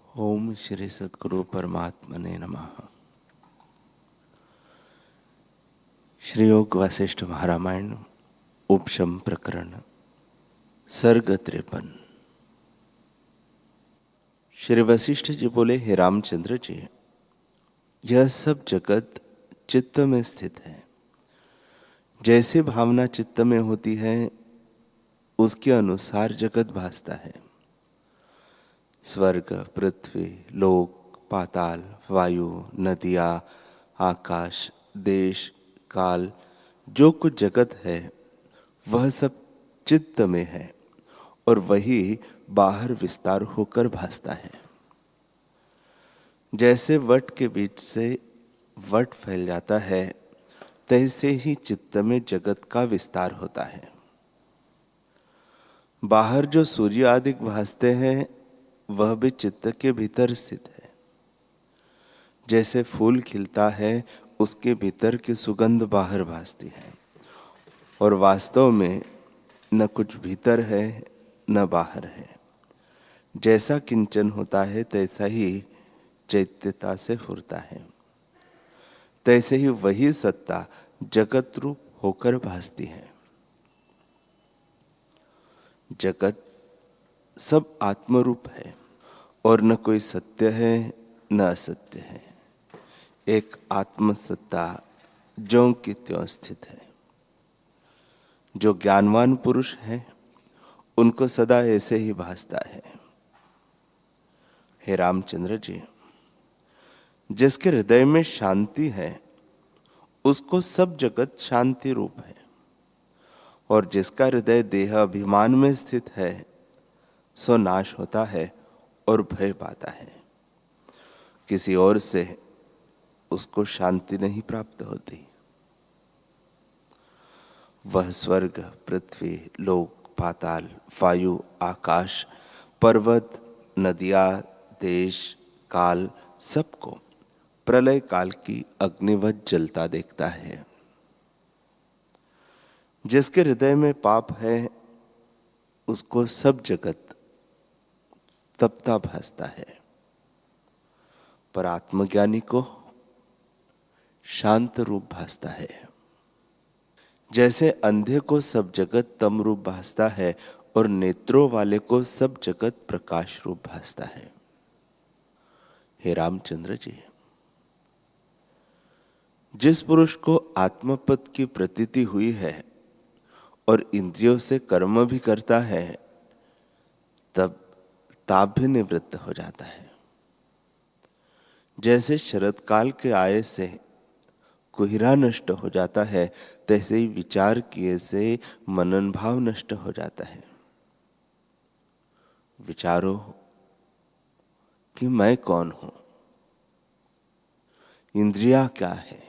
ओम श्री सद्गुरु परमात्मने नमः। श्री योग वासिष्ठ महारामायण उपशम प्रकरण सर्ग 53। श्री वशिष्ठ जी बोले, हे रामचंद्र जी, यह सब जगत चित्त में स्थित है। जैसे भावना चित्त में होती है उसके अनुसार जगत भासता है। स्वर्ग, पृथ्वी, लोक, पाताल, वायु, नदियाँ, आकाश, देश, काल, जो कुछ जगत है वह सब चित्त में है और वही बाहर विस्तार होकर भासता है। जैसे वट के बीच से वट फैल जाता है, तैसे ही चित्त में जगत का विस्तार होता है। बाहर जो सूर्य आदि भासते हैं वह भी चित्त के भीतर स्थित है। जैसे फूल खिलता है उसके भीतर की सुगंध बाहर भासती है और वास्तव में न कुछ भीतर है न बाहर है। जैसा किंचन होता है तैसा ही चैत्यता से फुरता है, तैसे ही वही सत्ता जगत रूप होकर भासती है। जगत सब आत्मरूप है और न कोई सत्य है न असत्य है। एक आत्मसत्ता ज्यों की त्यों स्थित है। जो ज्ञानवान पुरुष है उनको सदा ऐसे ही भासता है। हे रामचंद्र जी, जिसके हृदय में शांति है उसको सब जगत शांति रूप है, और जिसका हृदय देह अभिमान में स्थित है सो नाश होता है और भय पाता है। किसी और से उसको शांति नहीं प्राप्त होती। वह स्वर्ग, पृथ्वी, लोक, पाताल, वायु, आकाश, पर्वत, नदियाँ, देश, काल सबको प्रलय काल की अग्निवत जलता देखता है। जिसके हृदय में पाप है उसको सब जगत तपता भासता है, पर आत्मज्ञानी को शांत रूप भासता है। जैसे अंधे को सब जगत तम रूप भासता है और नेत्रों वाले को सब जगत प्रकाश रूप भासता है। हे रामचंद्र जी, जिस पुरुष को आत्मपद की प्रतीति हुई है और इंद्रियों से कर्म भी करता है, तब ताप भी निवृत्त हो जाता है। जैसे शरद काल के आए से कुहिरा नष्ट हो जाता है, तैसे ही विचार किए से मनन भाव नष्ट हो जाता है। विचारो कि मैं कौन हूं, इंद्रिया क्या है,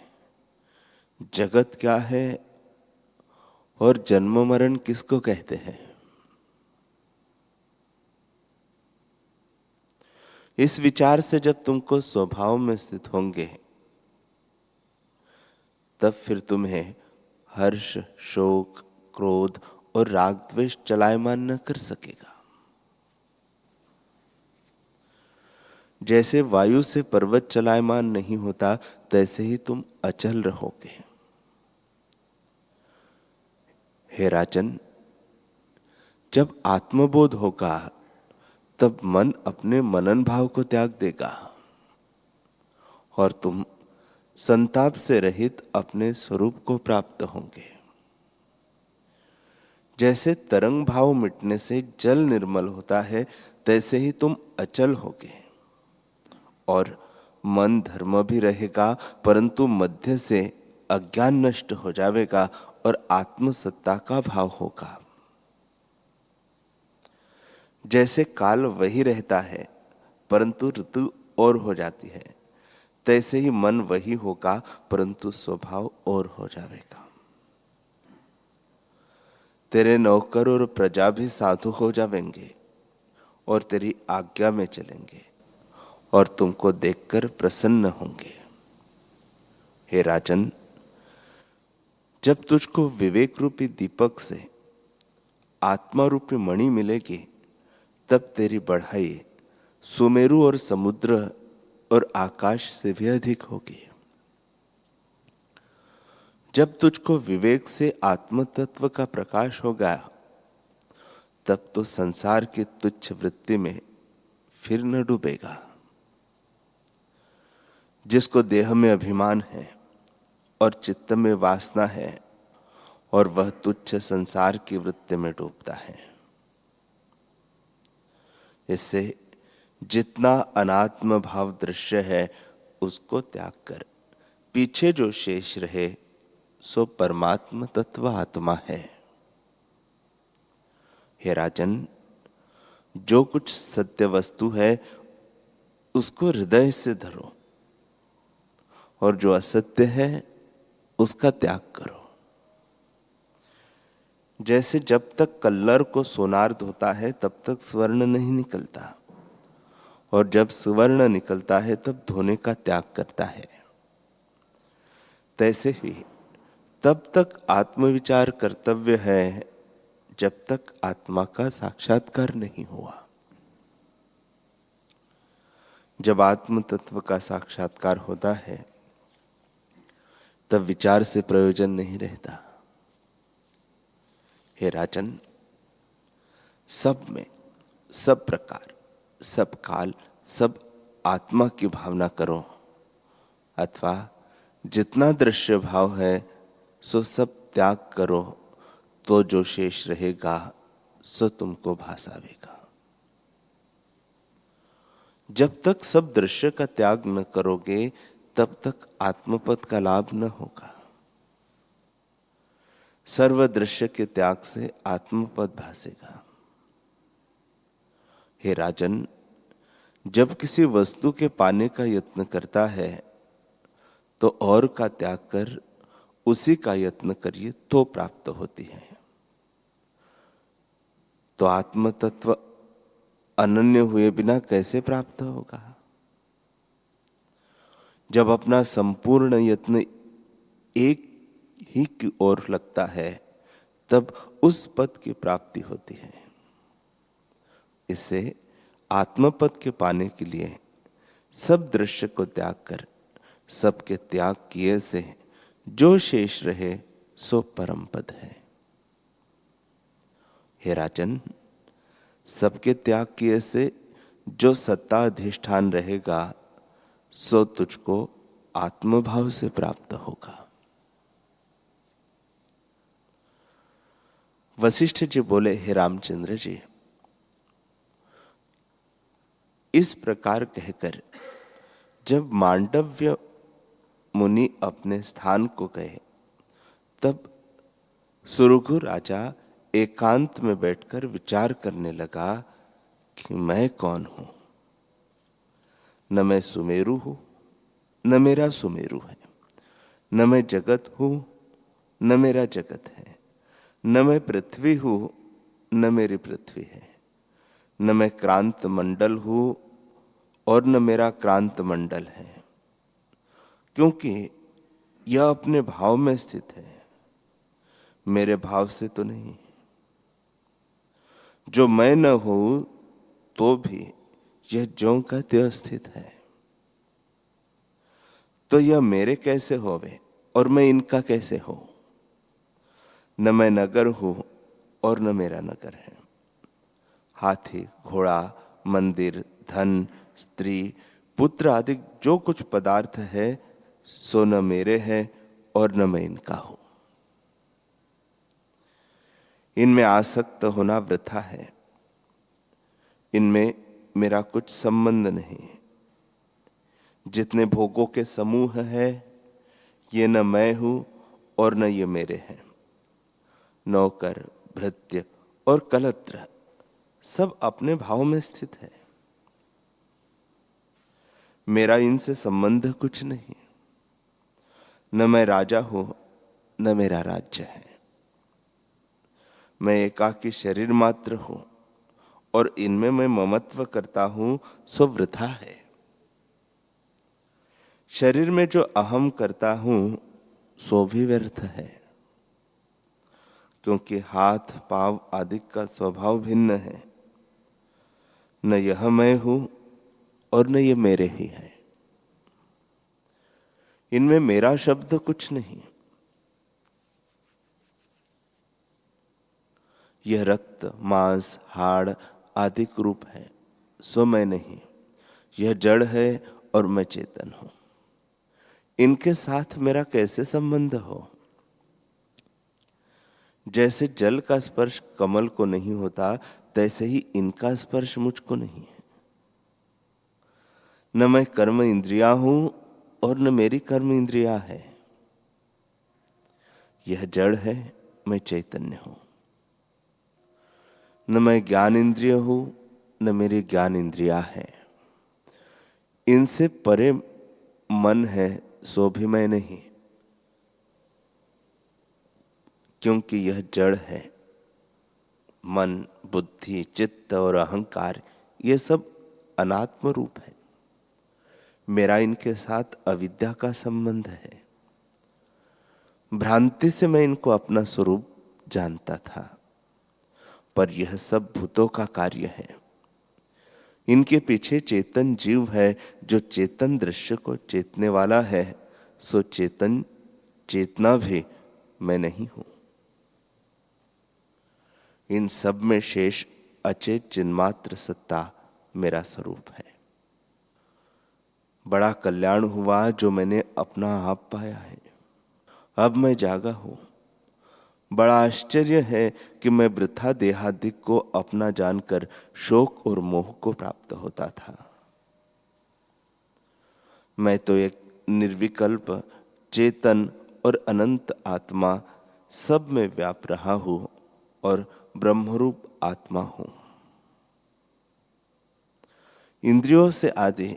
जगत क्या है और जन्म मरण किसको कहते हैं। इस विचार से जब तुमको स्वभाव में स्थित होंगे तब फिर तुम्हें हर्ष, शोक, क्रोध और राग द्वेष चलायमान न कर सकेगा। जैसे वायु से पर्वत चलायमान नहीं होता, तैसे ही तुम अचल रहोगे। हे राजन, जब आत्मबोध होगा तब मन अपने मनन भाव को त्याग देगा और तुम संताप से रहित अपने स्वरूप को प्राप्त होंगे। जैसे तरंग भाव मिटने से जल निर्मल होता है, तैसे ही तुम अचल होगे और मन धर्म भी रहेगा, परंतु मध्य से अज्ञान नष्ट हो जाएगा और आत्मसत्ता का भाव होगा। जैसे काल वही रहता है परंतु ऋतु और हो जाती है, तैसे ही मन वही होगा परंतु स्वभाव और हो जाएगा। तेरे नौकर और प्रजा भी साधु हो जाएंगे और तेरी आज्ञा में चलेंगे और तुमको देखकर प्रसन्न होंगे। हे राजन, जब तुझको विवेक रूपी दीपक से आत्मा रूपी मणि मिलेगी तब तेरी बढ़ाई सुमेरु और समुद्र और आकाश से भी अधिक होगी। जब तुझको विवेक से आत्म तत्व का प्रकाश होगा, तब तो संसार की तुच्छ वृत्ति में फिर न डूबेगा। जिसको देह में अभिमान है और चित्त में वासना है, और वह तुच्छ संसार की वृत्ति में डूबता है। इससे जितना अनात्म भाव दृश्य है उसको त्याग कर पीछे जो शेष रहे सो परमात्म तत्व आत्मा है। हे राजन, जो कुछ सत्य वस्तु है उसको हृदय से धरो, और जो असत्य है उसका त्याग करो। जैसे जब तक कल्लर को सोनार धोता है तब तक स्वर्ण नहीं निकलता, और जब सुवर्ण निकलता है तब धोने का त्याग करता है। तैसे ही तब तक आत्मविचार कर्तव्य है जब तक आत्मा का साक्षात्कार नहीं हुआ। जब आत्म तत्व का साक्षात्कार होता है तब विचार से प्रयोजन नहीं रहता। हे राजन, सब में, सब प्रकार, सब काल, सब आत्मा की भावना करो, अथवा जितना दृश्य भाव है सो सब त्याग करो, तो जो शेष रहेगा सो तुमको भासावेगा। जब तक सब दृश्य का त्याग न करोगे तब तक आत्मपद का लाभ न होगा। सर्व दृश्य के त्याग से आत्मपद भासेगा। हे राजन, जब किसी वस्तु के पाने का यत्न करता है तो और का त्याग कर उसी का यत्न करिए तो प्राप्त होती है। तो आत्म तत्व अनन्य हुए बिना कैसे प्राप्त होगा? जब अपना संपूर्ण यत्न एक ही की ओर लगता है तब उस पद की प्राप्ति होती है। इससे आत्मपद के पाने के लिए सब दृश्य को त्याग कर सबके त्याग किए से जो शेष रहे सो परम पद है। हे राजन, सबके त्याग किए से जो सत्ता अधिष्ठान रहेगा सो तुझको आत्मभाव से प्राप्त होगा। वशिष्ठ जी बोले, हे रामचंद्र जी, इस प्रकार कहकर जब मांडव्य मुनि अपने स्थान को गए तब सुरघु राजा एकांत में बैठकर विचार करने लगा कि मैं कौन हूं। न मैं सुमेरु हूं, न मेरा सुमेरु है, न मैं जगत हूं, न मेरा जगत है, न मैं पृथ्वी हूं, न मेरी पृथ्वी है, न मैं क्रांत मंडल हूं और न मेरा क्रांत मंडल है, क्योंकि यह अपने भाव में स्थित है, मेरे भाव से तो नहीं। जो मैं न हूं तो भी यह ज्यों का त्यों स्थित है, तो यह मेरे कैसे होवे और मैं इनका कैसे हो? न मैं नगर हूं और न मेरा नगर है। हाथी, घोड़ा, मंदिर, धन, स्त्री, पुत्र आदि जो कुछ पदार्थ है सो न मेरे है और न मैं इनका हूं। इनमें आसक्त होना वृथा है। इनमें मेरा कुछ संबंध नहीं। जितने भोगों के समूह है ये न मैं हूं और न ये मेरे हैं। नौकर, भृत्य और कलत्र सब अपने भाव में स्थित है। मेरा इनसे संबंध कुछ नहीं। न मैं राजा हूं न मेरा राज्य है। मैं एकाकी शरीर मात्र हूं और इनमें मैं ममत्व करता हूं सो वृथा है। शरीर में जो अहम करता हूं सो भी व्यर्थ है, क्योंकि हाथ पांव आदि का स्वभाव भिन्न है। न यह मैं हूं और न ये मेरे ही हैं। इनमें मेरा शब्द कुछ नहीं। यह रक्त, मांस, हाड़ आदि रूप है, सो मैं नहीं। यह जड़ है और मैं चेतन हूं। इनके साथ मेरा कैसे संबंध हो? जैसे जल का स्पर्श कमल को नहीं होता, तैसे ही इनका स्पर्श मुझको नहीं है। न मैं कर्म इंद्रिया हूं और न मेरी कर्म इंद्रिया है। यह जड़ है, मैं चैतन्य हूं। न मैं ज्ञान इंद्रिय हूं, न मेरी ज्ञान इंद्रिया है। इनसे परे मन है, सो भी मैं नहीं, क्योंकि यह जड़ है। मन, बुद्धि, चित्त और अहंकार ये सब अनात्म रूप है। मेरा इनके साथ अविद्या का संबंध है। भ्रांति से मैं इनको अपना स्वरूप जानता था, पर यह सब भूतों का कार्य है। इनके पीछे चेतन जीव है, जो चेतन दृश्य को चेतने वाला है। सो चेतन चेतना भी मैं नहीं हूं। इन सब में शेष अचेत चिन्मात्र सत्ता मेरा स्वरूप है। बड़ा कल्याण हुआ जो मैंने अपना आप पाया है। अब मैं जागा हूं। बड़ा आश्चर्य है कि मैं वृथा देहादिक को अपना जानकर शोक और मोह को प्राप्त होता था। मैं तो एक निर्विकल्प चेतन और अनंत आत्मा सब में व्याप रहा हूं और ब्रह्मरूप आत्मा हूं। इंद्रियों से आदि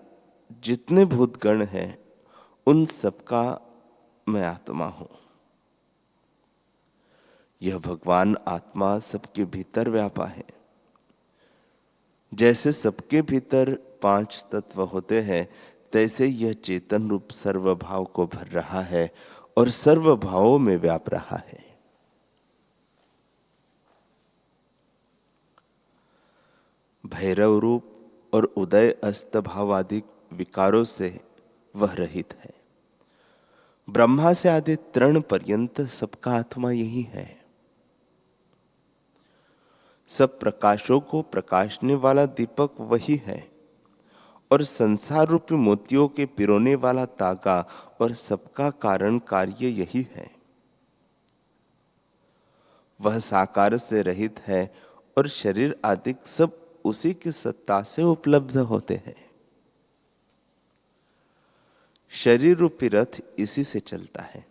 जितने भूतगण हैं, उन सबका मैं आत्मा हूं। यह भगवान आत्मा सबके भीतर व्यापा है। जैसे सबके भीतर 5 तत्व होते हैं, तैसे यह चेतन रूप सर्वभाव को भर रहा है और सर्वभावों में व्याप रहा है। भैरव रूप और उदय अस्त भावादि विकारों से वह रहित है। ब्रह्मा से आदि तृण पर्यंत सबका आत्मा यही है। सब प्रकाशों को प्रकाशने वाला दीपक वही है और संसार रूपी मोतियों के पिरोने वाला तागा और सबका कारण कार्य यही है। वह साकार से रहित है और शरीर आदि सब उसी की सत्ता से उपलब्ध होते हैं। शरीर रूपी रथ इसी से चलता है।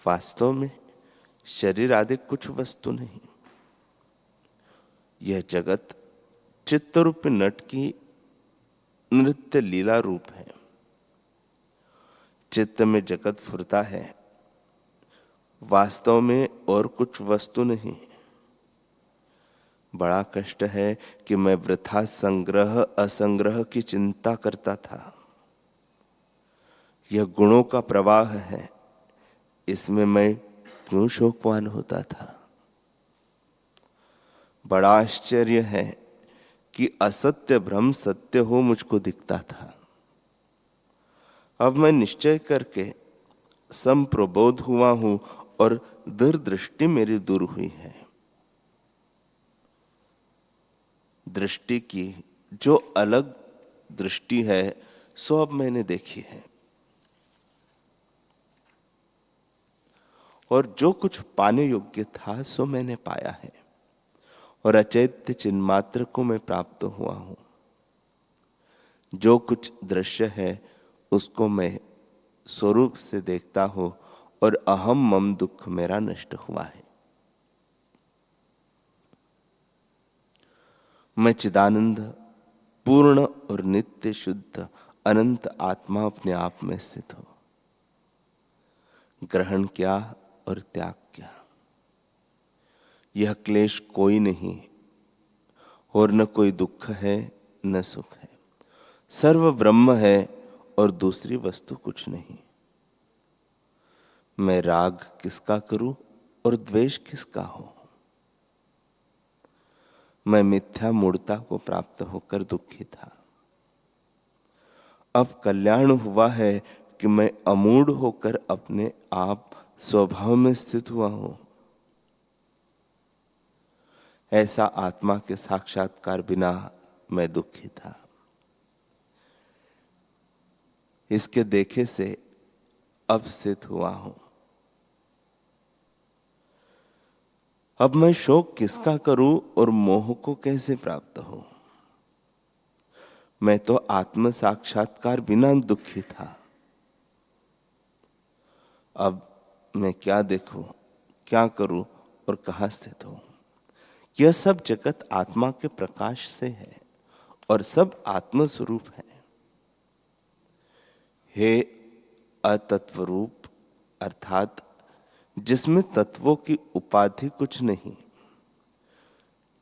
वास्तव में शरीर आदि कुछ वस्तु नहीं। यह जगत चित्त रूपी नट की नृत्य लीला रूप है। चित्त में जगत फुरता है, वास्तव में और कुछ वस्तु नहीं। बड़ा कष्ट है कि मैं वृथा संग्रह असंग्रह की चिंता करता था। यह गुणों का प्रवाह है, इसमें मैं क्यों शोकवान होता था। बड़ा आश्चर्य है कि असत्य भ्रम सत्य हो मुझको दिखता था। अब मैं निश्चय करके संप्रबोध हुआ हूं और दूरदृष्टि मेरी दूर हुई है। दृष्टि की जो अलग दृष्टि है, सो अब मैंने देखी है। और जो कुछ पाने योग्य था, सो मैंने पाया है और अचैत्य चिन्मात्र को मैं प्राप्त हुआ हूं। जो कुछ दृश्य है उसको मैं स्वरूप से देखता हूं और अहम मम दुख मेरा नष्ट हुआ है। मैं चिदानंद पूर्ण और नित्य शुद्ध अनंत आत्मा अपने आप में स्थित हो। ग्रहण क्या और त्याग क्या, यह क्लेश कोई नहीं और न कोई दुख है न सुख है। सर्व ब्रह्म है और दूसरी वस्तु कुछ नहीं। मैं राग किसका करूं और द्वेष किसका हो। मैं मिथ्या मूर्ता को प्राप्त होकर दुखी था। अब कल्याण हुआ है कि मैं अमूढ़ होकर अपने आप स्वभाव में स्थित हुआ हूं। ऐसा आत्मा के साक्षात्कार बिना मैं दुखी था। इसके देखे से अब स्थित हुआ हूं। अब मैं शोक किसका करूं और मोह को कैसे प्राप्त हो। मैं तो आत्म साक्षात्कार बिना दुखी था। अब मैं क्या देखूं, क्या करूं और कहां स्थित हूं। यह सब जगत आत्मा के प्रकाश से है और सब आत्म स्वरूप है। हे अतत्व रूप अर्थात जिसमें तत्वों की उपाधि कुछ नहीं,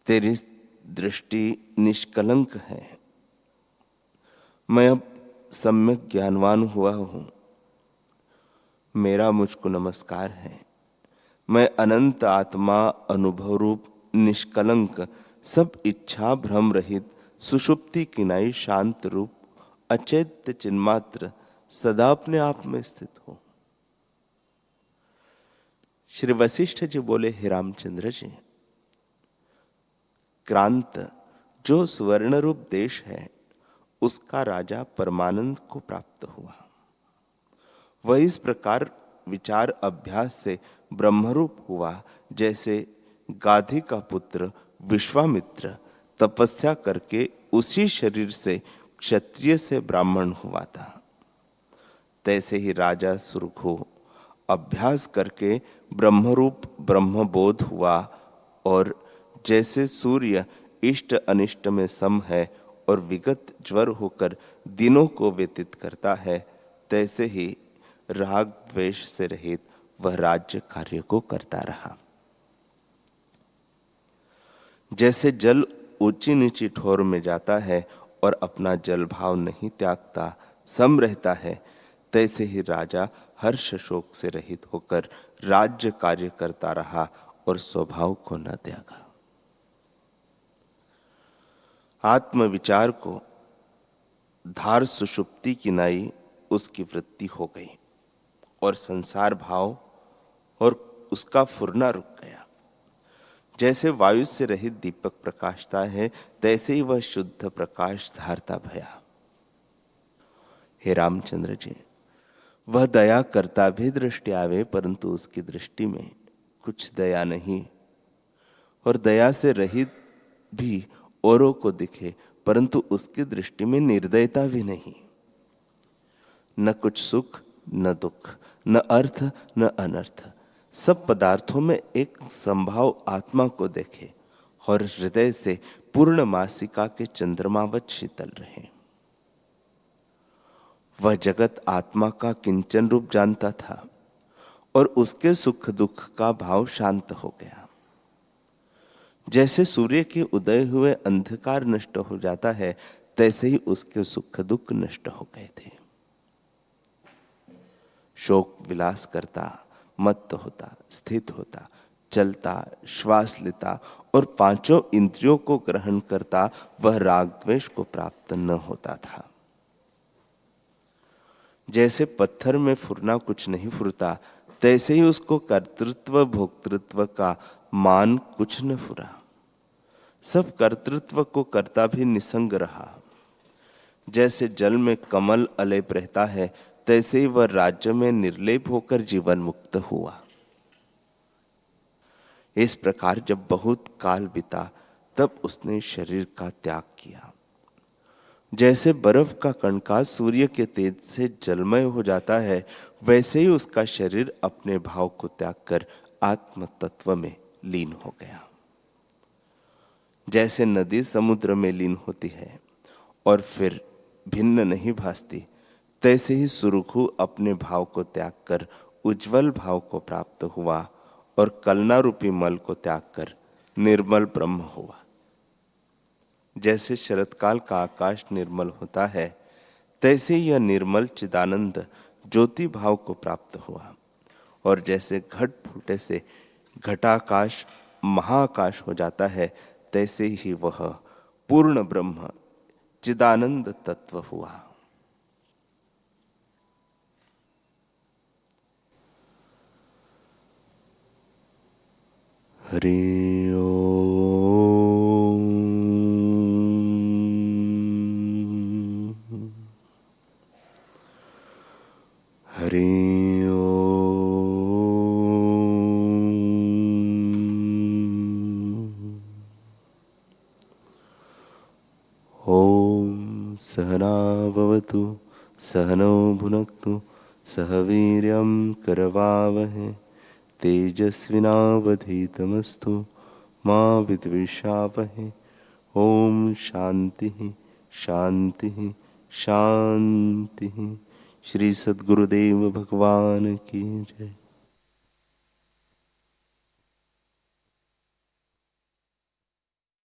तेरी दृष्टि निष्कलंक है। मैं अब सम्यक ज्ञानवान हुआ हूं। मेरा मुझको नमस्कार है। मैं अनंत आत्मा अनुभव रूप निष्कलंक सब इच्छा भ्रम रहित सुषुप्ति किनाई शांत रूप अचैत्य चिन्मात्र सदा अपने आप में स्थित हूं। श्री वशिष्ठ जी बोले, हे रामचंद्र जी, क्रांत जो स्वर्ण रूप देश है उसका राजा परमानंद को प्राप्त हुआ। वह इस प्रकार विचार अभ्यास से ब्रह्मरूप हुआ जैसे गाधी का पुत्र विश्वामित्र तपस्या करके उसी शरीर से क्षत्रिय से ब्राह्मण हुआ था। तैसे ही राजा सुरखु अभ्यास करके ब्रह्मरूप ब्रह्मबोध हुआ और जैसे सूर्य इष्ट अनिष्ट में सम है और विगत ज्वर होकर दिनों को व्यतीत करता है, तैसे ही राग द्वेष से रहित वह राज्य कार्य को करता रहा। जैसे जल ऊंची नीची ठोर में जाता है और अपना जल भाव नहीं त्यागता, सम रहता है, तैसे ही राजा हर्ष शोक से रहित होकर राज्य कार्य करता रहा और स्वभाव को न त्यागा। आत्म विचार को धार सुषुप्ति की नाई उसकी वृत्ति हो गई और संसार भाव और उसका फुरना रुक गया। जैसे वायु से रहित दीपक प्रकाशता है, तैसे ही वह शुद्ध प्रकाश धारता भया। हे रामचंद्र जी, वह दया करता भी दृष्टि आवे, परंतु उसकी दृष्टि में कुछ दया नहीं, और दया से रहित भी औरों को दिखे, परंतु उसकी दृष्टि में निर्दयता भी नहीं। न कुछ सुख न दुख, न अर्थ न अनर्थ, सब पदार्थों में एक संभाव आत्मा को देखे और हृदय से पूर्ण मासिका के चंद्रमावत शीतल रहे। वह जगत आत्मा का किंचन रूप जानता था और उसके सुख दुख का भाव शांत हो गया। जैसे सूर्य के उदय हुए अंधकार नष्ट हो जाता है, तैसे ही उसके सुख दुख नष्ट हो गए थे। शोक विलास करता, मत्त होता, स्थित होता, चलता, श्वास लेता और पांचों इंद्रियों को ग्रहण करता, वह राग द्वेष को प्राप्त न होता था। जैसे पत्थर में फुरना कुछ नहीं फुरता, तैसे ही उसको कर्तृत्व भोक्तृत्व का मान कुछ न फुरा। सब कर्तृत्व को करता भी निसंग रहा। जैसे जल में कमल अलेप रहता है, तैसे ही वह राज्य में निर्लेप होकर जीवन मुक्त हुआ। इस प्रकार जब बहुत काल बीता, तब उसने शरीर का त्याग किया। जैसे बर्फ का कणका सूर्य के तेज से जलमय हो जाता है, वैसे ही उसका शरीर अपने भाव को त्याग कर आत्म तत्व में लीन हो गया। जैसे नदी समुद्र में लीन होती है और फिर भिन्न नहीं भासती, तैसे ही सुरखु अपने भाव को त्याग कर उज्जवल भाव को प्राप्त हुआ और कलना रूपी मल को त्याग कर निर्मल ब्रह्म हुआ। जैसे शरतकाल का आकाश निर्मल होता है, तैसे यह निर्मल चिदानंद ज्योति भाव को प्राप्त हुआ। और जैसे घट फूटे से घटाकाश महाकाश हो जाता है, तैसे ही वह पूर्ण ब्रह्म चिदानंद तत्व हुआ। हरि ओम। हरि ओम। सहना भवतु सहनौ भुनक्तु सह वीर्यं करवावहै तेजस्विनावधीतमस्तु मा विद्विषावहै। ओम शांति शांति शांति। श्री सद्गुरुदेव भगवान की जय।